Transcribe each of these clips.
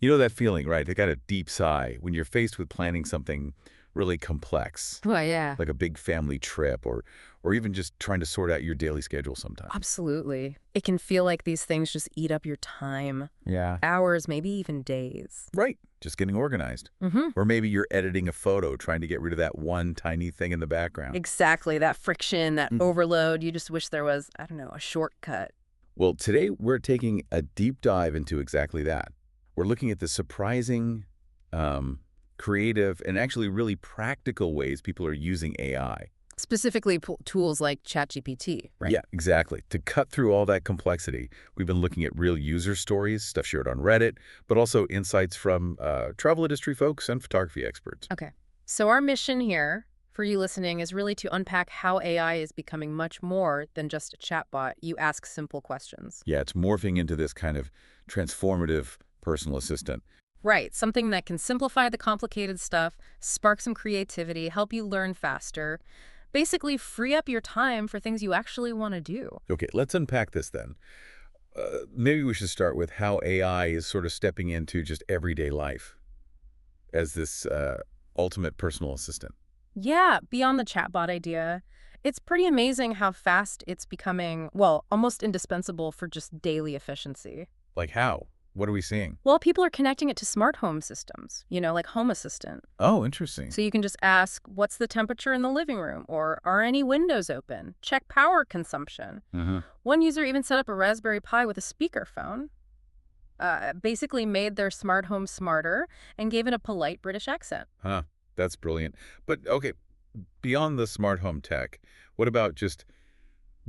You know that feeling, right? They got a deep sigh when you're faced with planning something really complex, Well, yeah. like a big family trip or even just trying to sort out your daily schedule sometimes. Absolutely. It can feel like these things just eat up your time. Yeah. Hours, maybe even days. Right. Just getting organized. Mm-hmm. Or maybe you're editing a photo, trying to get rid of that one tiny thing in the background. Exactly. That friction, that Mm. overload. You just wish there was, I don't know, a shortcut. Well, today we're taking a deep dive into exactly that. We're looking at the surprising, um, creative, and actually really practical ways people are using AI. Specifically, tools like ChatGPT, right? Yeah, exactly. To cut through all that complexity, we've been looking at real user stories, stuff shared on Reddit, but also insights from travel industry folks and photography experts. Okay. So our mission here for you listening is really to unpack how AI is becoming much more than just a chatbot. You ask simple questions. Yeah, it's morphing into this kind of transformative personal assistant. Right. Something that can simplify the complicated stuff, spark some creativity, help you learn faster, basically free up your time for things you actually want to do. Okay, let's unpack this then. Maybe we should start with how AI is sort of stepping into just everyday life as this ultimate personal assistant. Yeah, beyond the chatbot idea, it's pretty amazing how fast it's becoming, well, almost indispensable for just daily efficiency. Like how? What are we seeing? Well, people are connecting it to smart home systems, like Home Assistant. Oh, interesting. So you can just ask, what's the temperature in the living room? Or are any windows open? Check power consumption. Uh-huh. One user even set up a Raspberry Pi with a speakerphone, basically made their smart home smarter and gave it a polite British accent. Huh. That's brilliant. But okay, beyond the smart home tech, what about just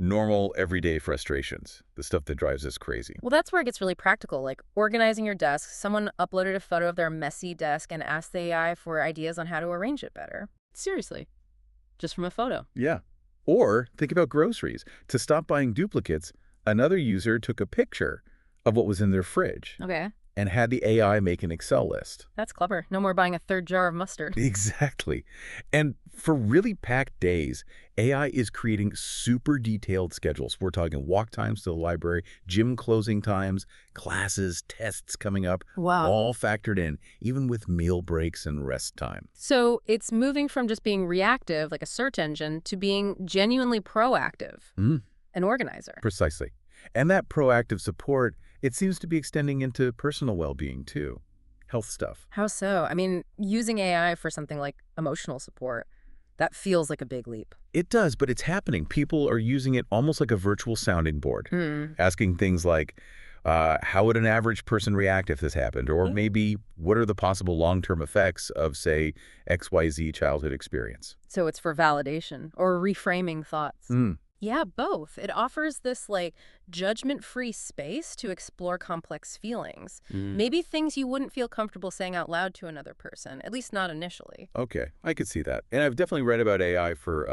normal everyday frustrations, the stuff that drives us crazy? Well, that's where it gets really practical, like organizing your desk. Someone uploaded a photo of their messy desk and asked the AI for ideas on how to arrange it better. Seriously, just from a photo. Yeah. Or think about groceries. To stop buying duplicates, another user took a picture of what was in their fridge Okay, and had the AI make an Excel list. that's clever. No more buying a third jar of mustard. Exactly. And for really packed days, AI is creating super detailed schedules. We're talking walk times to the library, gym closing times, classes, tests coming up, Wow. all factored in, even with meal breaks and rest time. So it's moving from just being reactive, like a search engine, to being genuinely proactive, Mm, an organizer. precisely. And that proactive support, it seems to be extending into personal well-being too. Health stuff. How so? I mean, using AI for something like emotional support, that feels like a big leap. It does, but it's happening. People are using it almost like a virtual sounding board, Hmm. asking things like, how would an average person react if this happened? Or maybe, what are the possible long-term effects of, say, XYZ childhood experience? So it's for validation or reframing thoughts. Mm, Yeah, both. It offers this judgment-free space to explore complex feelings. mm. Maybe things you wouldn't feel comfortable saying out loud to another person, at least not initially. Okay, I could see that. And I've definitely read about AI for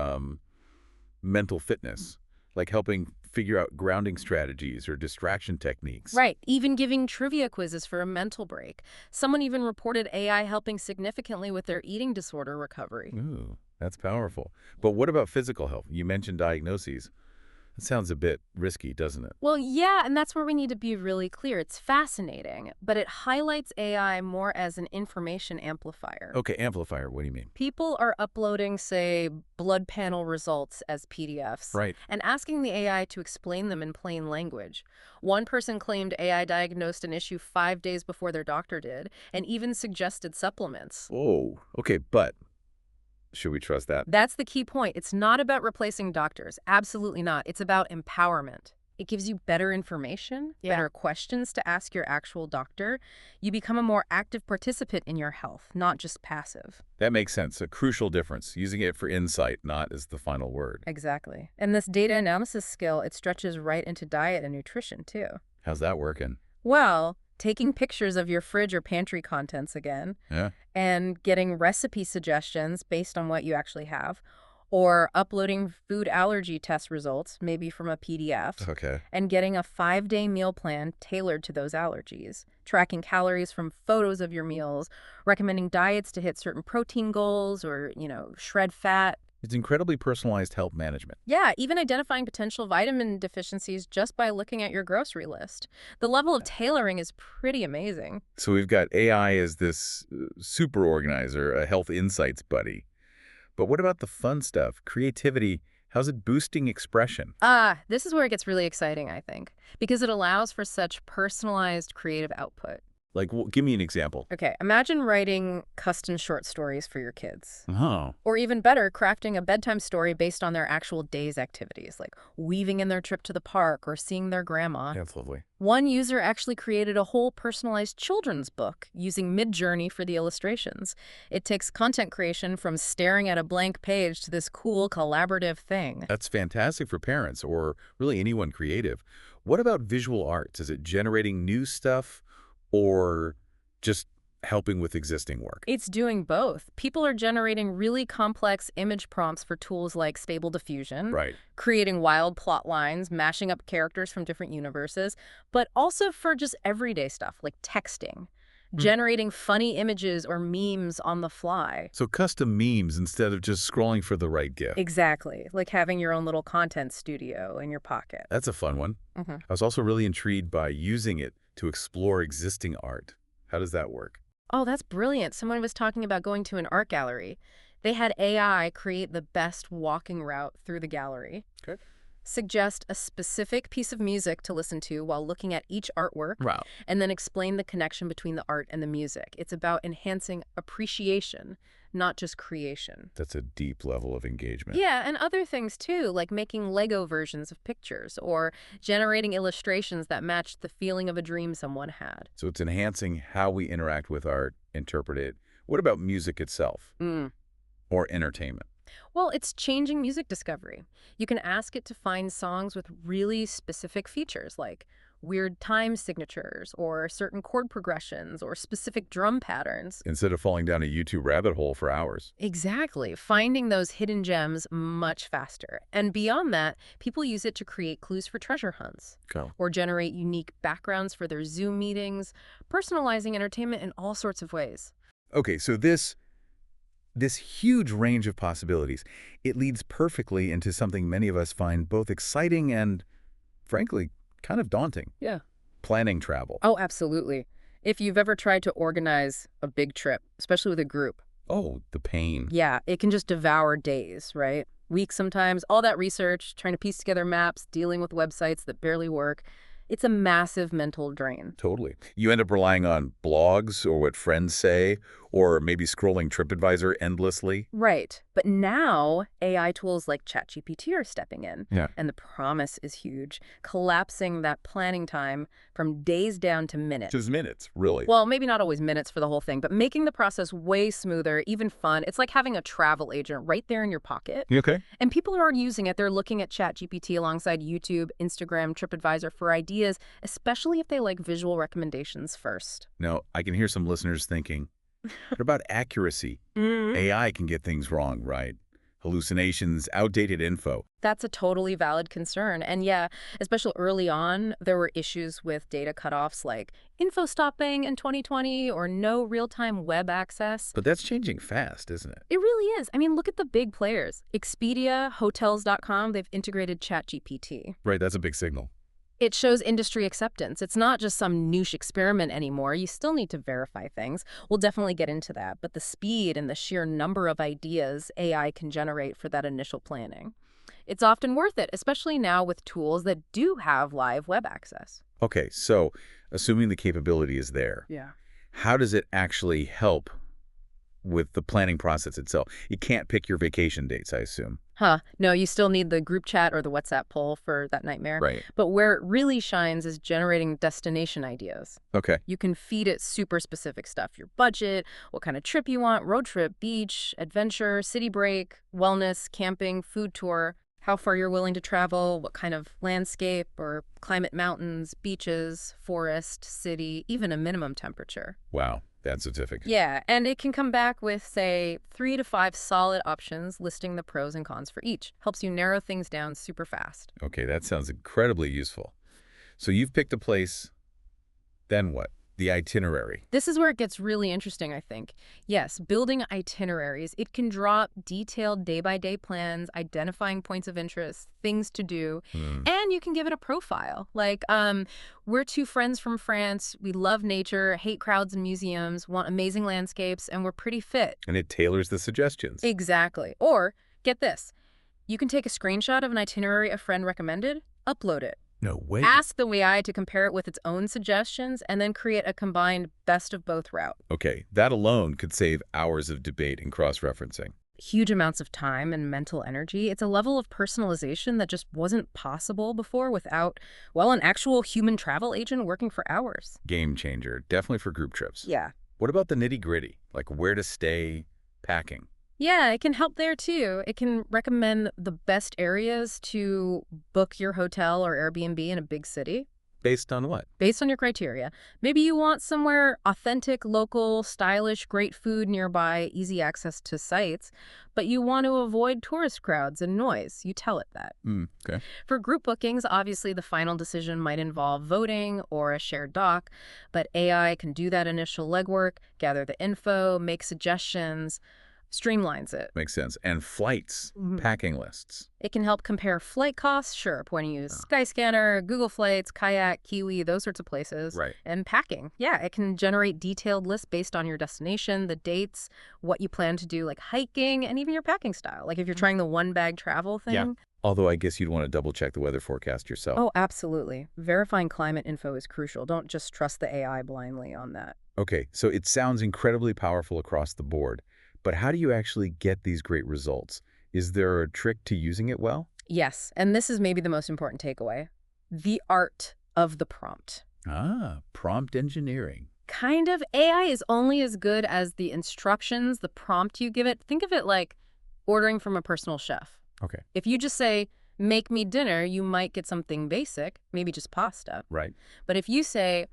mental fitness, like helping figure out grounding strategies or distraction techniques. Right, even giving trivia quizzes for a mental break. Someone even reported AI helping significantly with their eating disorder recovery. Ooh, that's powerful. But what about physical health? You mentioned diagnoses. It sounds a bit risky, doesn't it? Well, yeah, and that's where we need to be really clear. It's fascinating, but it highlights AI more as an information amplifier. Okay, amplifier, what do you mean? People are uploading, say, blood panel results as PDFs Right. and asking the AI to explain them in plain language. One person claimed AI diagnosed an issue 5 days before their doctor did and even suggested supplements. Oh, okay, but should we trust that? That's the key point. It's not about replacing doctors. Absolutely not. It's about empowerment. It gives you better information, better questions to ask your actual doctor. You become a more active participant in your health, not just passive. That makes sense. A crucial difference, using it for insight, not as the final word. Exactly. And this data analysis skill, it stretches right into diet and nutrition, too. How's that working? Well, taking pictures of your fridge or pantry contents again, Yeah? and getting recipe suggestions based on what you actually have, or uploading food allergy test results, maybe from a PDF, Okay. and getting a 5-day meal plan tailored to those allergies, tracking calories from photos of your meals, recommending diets to hit certain protein goals or, shred fat. It's incredibly personalized health management. Yeah, even identifying potential vitamin deficiencies just by looking at your grocery list. The level of tailoring is pretty amazing. So we've got AI as this super organizer, a health insights buddy. But what about the fun stuff? Creativity, how's it boosting expression? This is where it gets really exciting, I think, because it allows for such personalized creative output. Like, give me an example. Okay, imagine writing custom short stories for your kids. Oh, Or even better, crafting a bedtime story based on their actual day's activities, like weaving in their trip to the park or seeing their grandma. that's lovely. One user actually created a whole personalized children's book using Midjourney for the illustrations. It takes content creation from staring at a blank page to this cool collaborative thing. That's fantastic for parents or really anyone creative. What about visual arts? Is it generating new stuff or just helping with existing work? It's doing both. People are generating really complex image prompts for tools like Stable Diffusion, Right. creating wild plot lines, mashing up characters from different universes, but also for just everyday stuff like texting, generating funny images or memes on the fly. So custom memes instead of just scrolling for the right GIF. Exactly, like having your own little content studio in your pocket. That's a fun one. hmm I was also really intrigued by using it to explore existing art. How does that work? Oh, that's brilliant. Someone was talking about going to an art gallery. They had AI create the best walking route through the gallery, Okay. suggest a specific piece of music to listen to while looking at each artwork, Wow. and then explain the connection between the art and the music. It's about enhancing appreciation, not just creation. That's a deep level of engagement. Yeah, and other things too, like making Lego versions of pictures or generating illustrations that match the feeling of a dream someone had. So it's enhancing how we interact with art, interpret it. What about music itself or entertainment? Well, it's changing music discovery. You can ask it to find songs with really specific features like weird time signatures or certain chord progressions or specific drum patterns. Instead of falling down a YouTube rabbit hole for hours. Exactly. Finding those hidden gems much faster. And beyond that, people use it to create clues for treasure hunts Go. or generate unique backgrounds for their Zoom meetings, personalizing entertainment in all sorts of ways. Okay, so this huge range of possibilities, it leads perfectly into something many of us find both exciting and, frankly, kind of daunting. Yeah. Planning travel. Oh, absolutely. If you've ever tried to organize a big trip, especially with a group, Oh, the pain. yeah, it can just devour days, right? Weeks sometimes, all that research, trying to piece together maps, dealing with websites that barely work. It's a massive mental drain. Totally. You end up relying on blogs or what friends say, or maybe scrolling TripAdvisor endlessly. Right. But now AI tools like ChatGPT are stepping in. Yeah. And the promise is huge, collapsing that planning time from days down to minutes. Just minutes, really. Well, maybe not always minutes for the whole thing, but making the process way smoother, even fun. It's like having a travel agent right there in your pocket. You okay? And people are using it. They're looking at ChatGPT alongside YouTube, Instagram, TripAdvisor for ideas, especially if they like visual recommendations first. Now, I can hear some listeners thinking, what about accuracy? AI can get things wrong, right? Hallucinations, outdated info. That's a totally valid concern. And yeah, especially early on, there were issues with data cutoffs like info stopping in 2020 or no real-time web access. But that's changing fast, isn't it? It really is. I mean, look at the big players. Expedia, Hotels.com, they've integrated ChatGPT. Right, that's a big signal. It shows industry acceptance. It's not just some niche experiment anymore. You still need to verify things. We'll definitely get into that. But the speed and the sheer number of ideas AI can generate for that initial planning, it's often worth it, especially now with tools that do have live web access. Okay, so assuming the capability is there, Yeah. how does it actually help with the planning process itself? You can't pick your vacation dates, I assume. No, you still need the group chat or the WhatsApp poll for that nightmare. Right. But where it really shines is generating destination ideas. Okay. You can feed it super specific stuff, your budget, what kind of trip you want, road trip, beach, adventure, city break, wellness, camping, food tour, how far you're willing to travel, what kind of landscape or climate, mountains, beaches, forest, city, even a minimum temperature. Wow, that's certificate. Yeah, and it can come back with, say, 3 to 5 solid options listing the pros and cons for each. Helps you narrow things down super fast. Okay, that sounds incredibly useful. So you've picked a place, then what? The itinerary. This is where it gets really interesting, I think. Yes, building itineraries. It can draw up detailed day-by-day plans, identifying points of interest, things to do, Hmm. and you can give it a profile. Like, we're two friends from France. We love nature, hate crowds and museums, want amazing landscapes, and we're pretty fit. And it tailors the suggestions. Exactly. Or, get this. You can take a screenshot of an itinerary a friend recommended, upload it. No way. Ask the AI to compare it with its own suggestions, and then create a combined best of both route. Okay, that alone could save hours of debate and cross-referencing. Huge amounts of time and mental energy. It's a level of personalization that just wasn't possible before without, well, an actual human travel agent working for hours. Game changer, definitely for group trips. Yeah. What about the nitty-gritty, like where to stay, packing? Yeah, it can help there too. It can recommend the best areas to book your hotel or Airbnb in a big city Based on what? based on your criteria. Maybe you want somewhere authentic, local, stylish, great food nearby, easy access to sites, but you want to avoid tourist crowds and noise. You tell it that. Okay. For group bookings, obviously the final decision might involve voting or a shared doc, but AI can do that initial legwork, gather the info, make suggestions, streamlines it. Makes sense. And flights, packing lists. It can help compare flight costs, sure, when you use Skyscanner, Google Flights, Kayak, Kiwi, those sorts of places. Right. And packing. Yeah, it can generate detailed lists based on your destination, the dates, what you plan to do, like hiking, and even your packing style. Like if you're trying the one-bag travel thing. Yeah. Although I guess you'd want to double-check the weather forecast yourself. Oh, absolutely. Verifying climate info is crucial. Don't just trust the AI blindly on that. Okay, so it sounds incredibly powerful across the board. But how do you actually get these great results? Is there a trick to using it well? Yes, and this is maybe the most important takeaway. The art of the prompt. Prompt engineering. Kind of. AI is only as good as the instructions, the prompt you give it. Think of it like ordering from a personal chef. Okay. If you just say, make me dinner, you might get something basic, maybe just pasta. Right. But if you say,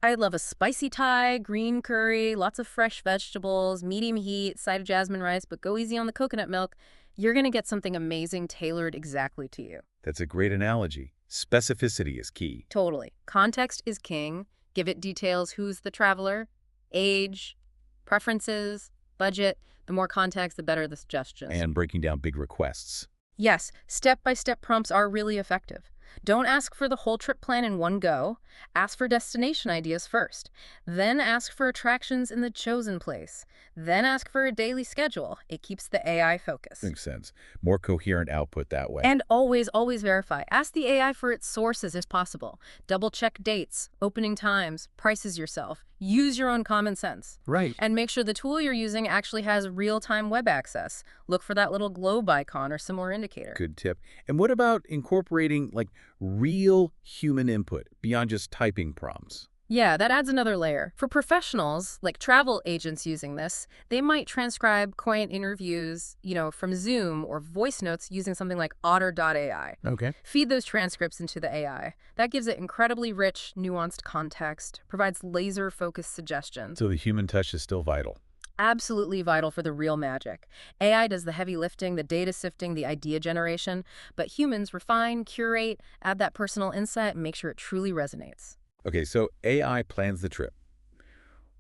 I love a spicy Thai, green curry, lots of fresh vegetables, medium heat, side of jasmine rice, but go easy on the coconut milk, you're going to get something amazing tailored exactly to you. That's a great analogy. Specificity is key. Totally. Context is king. Give it details. Who's the traveler? Age, preferences, budget. The more context, the better the suggestions. And breaking down big requests. Yes, step-by-step prompts are really effective. Don't ask for the whole trip plan in one go. Ask for destination ideas first. Then ask for attractions in the chosen place. Then ask for a daily schedule. It keeps the AI focused. Makes sense. More coherent output that way. And always, always verify. Ask the AI for its sources if possible. Double-check dates, opening times, prices yourself. Use your own common sense. Right. And make sure the tool you're using actually has real-time web access. Look for that little globe icon or similar indicator. Good tip. And what about incorporating like real human input beyond just typing prompts? Yeah, that adds another layer. For professionals, like travel agents using this, they might transcribe client interviews, from Zoom or voice notes using something like otter.ai. Okay. Feed those transcripts into the AI. That gives it incredibly rich, nuanced context, provides laser-focused suggestions. So the human touch is still vital. Absolutely vital for the real magic. AI does the heavy lifting, the data sifting, the idea generation, but humans refine, curate, add that personal insight, and make sure it truly resonates. Okay, so AI plans the trip.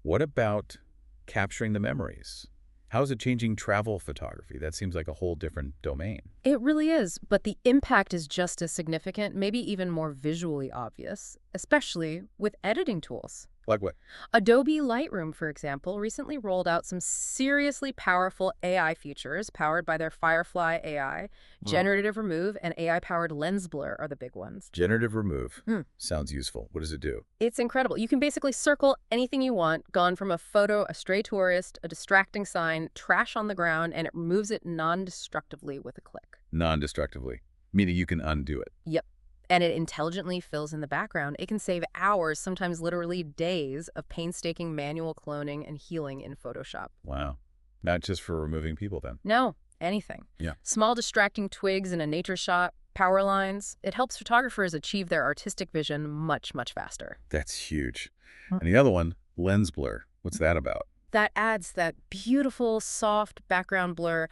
What about capturing the memories? How is it changing travel photography? That seems like a whole different domain. It really is, but the impact is just as significant, maybe even more visually obvious, especially with editing tools. Like what? Adobe Lightroom, for example, recently rolled out some seriously powerful AI features powered by their Firefly AI. Generative remove and AI-powered lens blur are the big ones. Generative remove. Sounds useful. What does it do? It's incredible. You can basically circle anything you want, gone from a photo, a stray tourist, a distracting sign, trash on the ground, and it removes it non-destructively with a click. Non-destructively, meaning you can undo it. Yep. And it intelligently fills in the background. It can save hours, sometimes literally days, of painstaking manual cloning and healing in Photoshop. Wow. Not just for removing people then. No, anything. Yeah. Small distracting twigs in a nature shot, power lines. It helps photographers achieve their artistic vision much, much faster. That's huge. And the other one, lens blur. What's that about? That adds that beautiful, soft background blur.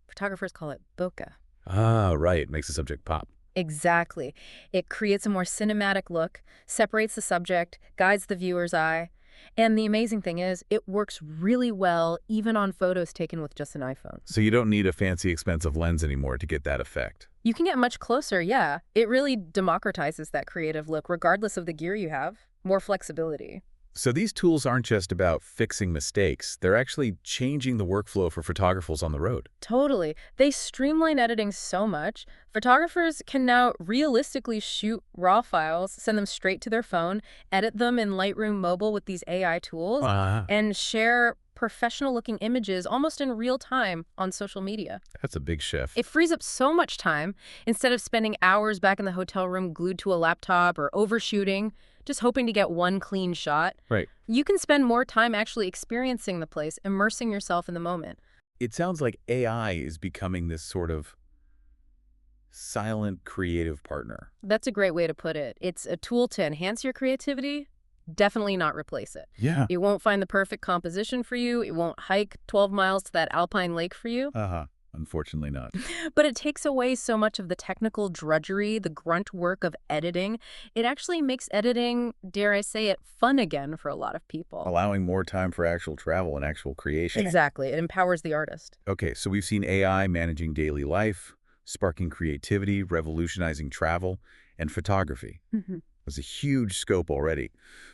Photographers call it bokeh. Ah, right. Makes the subject pop. Exactly. It creates a more cinematic look, separates the subject, guides the viewer's eye. And the amazing thing is, it works really well even on photos taken with just an iPhone. So you don't need a fancy, expensive lens anymore to get that effect. You can get much closer, yeah. It really democratizes that creative look regardless of the gear you have. More flexibility. So these tools aren't just about fixing mistakes. They're actually changing the workflow for photographers on the road. Totally. They streamline editing so much. Photographers can now realistically shoot raw files, send them straight to their phone, edit them in Lightroom Mobile with these AI tools, and share professional-looking images almost in real time on social media. That's a big shift. It frees up so much time. Instead of spending hours back in the hotel room glued to a laptop or overshooting, just hoping to get one clean shot, Right. you can spend more time actually experiencing the place, immersing yourself in the moment. It sounds like AI is becoming this sort of silent creative partner. That's a great way to put it. It's a tool to enhance your creativity, definitely not replace it. Yeah. It won't find the perfect composition for you. It won't hike 12 miles to that alpine lake for you. Unfortunately not. But it takes away so much of the technical drudgery, the grunt work of editing. It actually makes editing, dare I say it, fun again for a lot of people. Allowing more time for actual travel and actual creation. Exactly. It empowers the artist. Okay, so we've seen AI managing daily life, sparking creativity, revolutionizing travel, and photography. It's a huge scope already.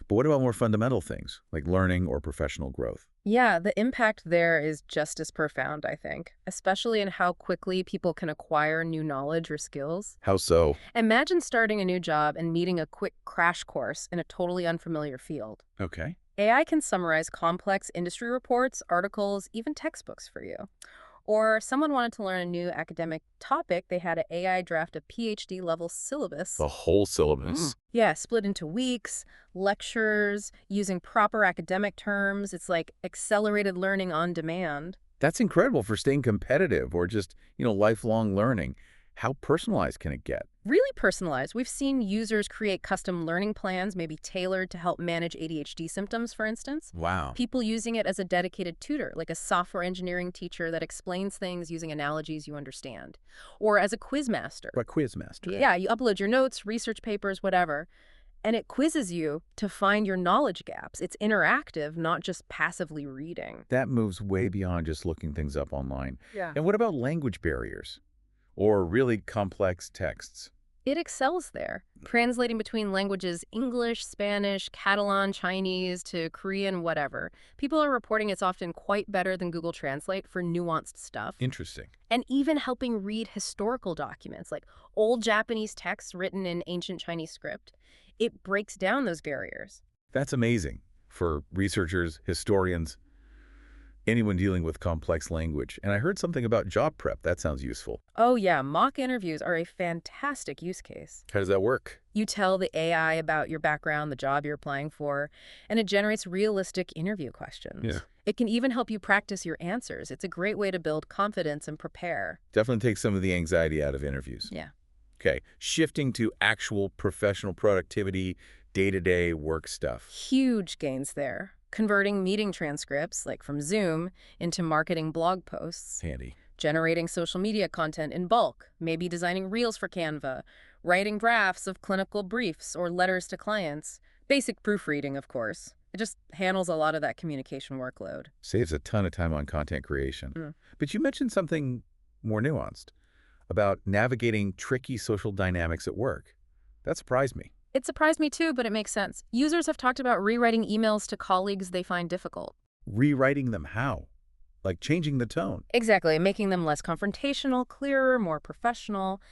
But what about more fundamental things, like learning or professional growth? Yeah, the impact there is just as profound, I think, especially in how quickly people can acquire new knowledge or skills. How so? Imagine starting a new job and needing a quick crash course in a totally unfamiliar field. Okay. AI can summarize complex industry reports, articles, even textbooks for you. Or someone wanted to learn a new academic topic, they had an AI draft a PhD-level syllabus. The whole syllabus. Yeah, split into weeks, lectures, using proper academic terms. It's like accelerated learning on demand. That's incredible for staying competitive or just, lifelong learning. How personalized can it get? Really personalized. We've seen users create custom learning plans, maybe tailored to help manage ADHD symptoms, for instance. Wow. People using it as a dedicated tutor, like a software engineering teacher that explains things using analogies you understand. Or as a quiz master. What quiz master? Yeah, you upload your notes, research papers, whatever, and it quizzes you to find your knowledge gaps. It's interactive, not just passively reading. That moves way beyond just looking things up online. Yeah. And what about language barriers? Or really complex texts? It excels there, translating between languages English, Spanish, Catalan, Chinese to Korean, whatever. People are reporting it's often quite better than Google Translate for nuanced stuff. Interesting. And even helping read historical documents, like old Japanese texts written in ancient Chinese script. It breaks down those barriers. That's amazing for researchers, historians, anyone dealing with complex language. And I heard something about job prep. That sounds useful. Oh yeah, mock interviews are a fantastic use case. How does that work? You tell the AI about your background, the job you're applying for, and it generates realistic interview questions. Yeah. It can even help you practice your answers. It's a great way to build confidence and prepare. Definitely takes some of the anxiety out of interviews. Yeah. Okay, shifting to actual professional productivity, day-to-day work stuff. Huge gains there. Converting meeting transcripts, like from Zoom, into marketing blog posts. Handy. Generating social media content in bulk, maybe designing reels for Canva, writing drafts of clinical briefs or letters to clients. Basic proofreading, of course. It just handles a lot of that communication workload. Saves a ton of time on content creation. Mm. But you mentioned something more nuanced about navigating tricky social dynamics at work. That surprised me. It surprised me too, but it makes sense. Users have talked about rewriting emails to colleagues they find difficult. Rewriting them how? Like changing the tone. Exactly, making them less confrontational, clearer, more professional.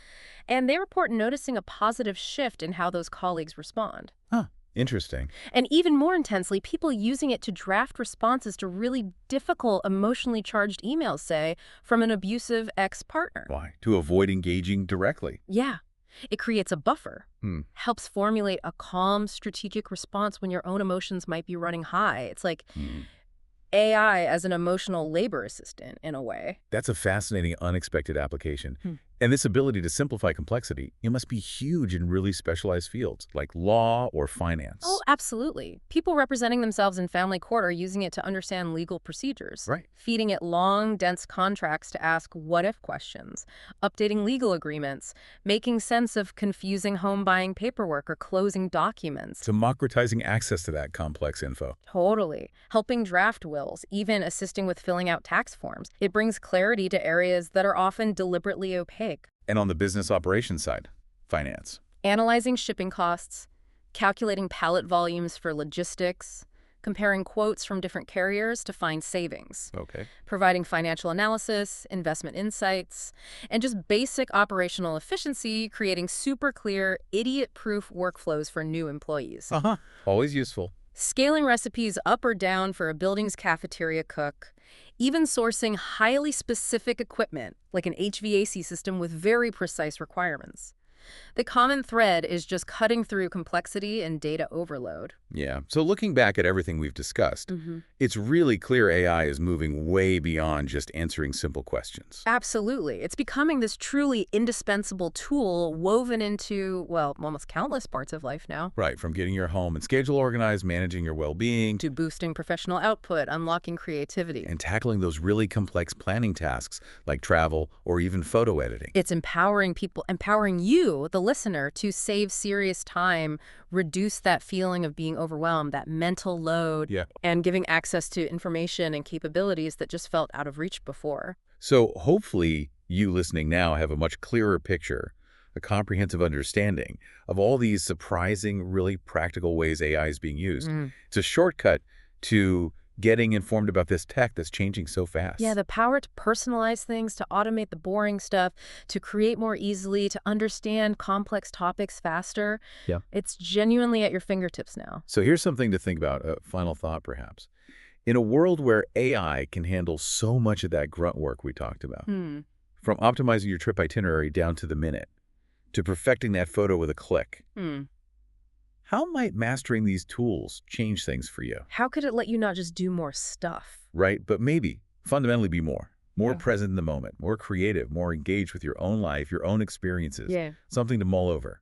And they report noticing a positive shift in how those colleagues respond. Huh. Interesting. And even more intensely, people using it to draft responses to really difficult, emotionally charged emails, say, from an abusive ex-partner. Why? To avoid engaging directly. Yeah. It creates a buffer, helps formulate a calm, strategic response when your own emotions might be running high. It's like AI as an emotional labor assistant, in a way. That's a fascinating, unexpected application. And this ability to simplify complexity, it must be huge in really specialized fields like law or Oh, finance. absolutely. People representing themselves in family court are using it to understand legal procedures, Right. feeding it long, dense contracts to ask what-if questions, updating legal agreements, making sense of confusing home buying paperwork or closing documents. Democratizing access to that complex info. Totally. Helping draft wills, even assisting with filling out tax forms. It brings clarity to areas that are often deliberately opaque. And on the business operations side, finance. Analyzing shipping costs, calculating pallet volumes for logistics, comparing quotes from different carriers to find savings, Okay. providing financial analysis, investment insights, and just basic operational efficiency, creating super clear, idiot-proof workflows for new employees. Uh-huh. Always useful. Scaling recipes up or down for a building's cafeteria cook, even sourcing highly specific equipment like an HVAC system with very precise requirements. The common thread is just cutting through complexity and data overload. Yeah. So looking back at everything we've discussed, hmm it's really clear AI is moving way beyond just answering simple questions. Absolutely. It's becoming this truly indispensable tool woven into, well, almost countless parts of life now. Right. From getting your home and schedule organized, managing your well-being, To boosting professional output, unlocking creativity. and tackling those really complex planning tasks like travel or even photo editing. It's empowering people, empowering you, the listener, to save serious time, reduce that feeling of being overwhelmed, that mental load, Yeah. and giving access to information and capabilities that just felt out of reach before. So hopefully you listening now have a much clearer picture, a comprehensive understanding of all these surprising, really practical ways AI is being used. Mm. It's a shortcut to getting informed about this tech that's changing so fast. Yeah, the power to personalize things, to automate the boring stuff, to create more easily, to understand complex topics faster. Yeah. It's genuinely at your fingertips now. So here's something to think about, a final thought perhaps. In a world where AI can handle so much of that grunt work we talked about, Hmm. from optimizing your trip itinerary down to the minute, to perfecting that photo with a click, Hmm. how might mastering these tools change things for you? How could it let you not just do more stuff? Right? But maybe fundamentally be more Yeah. present in the moment, more creative, more engaged with your own life, your own experiences. Yeah. Something to mull over.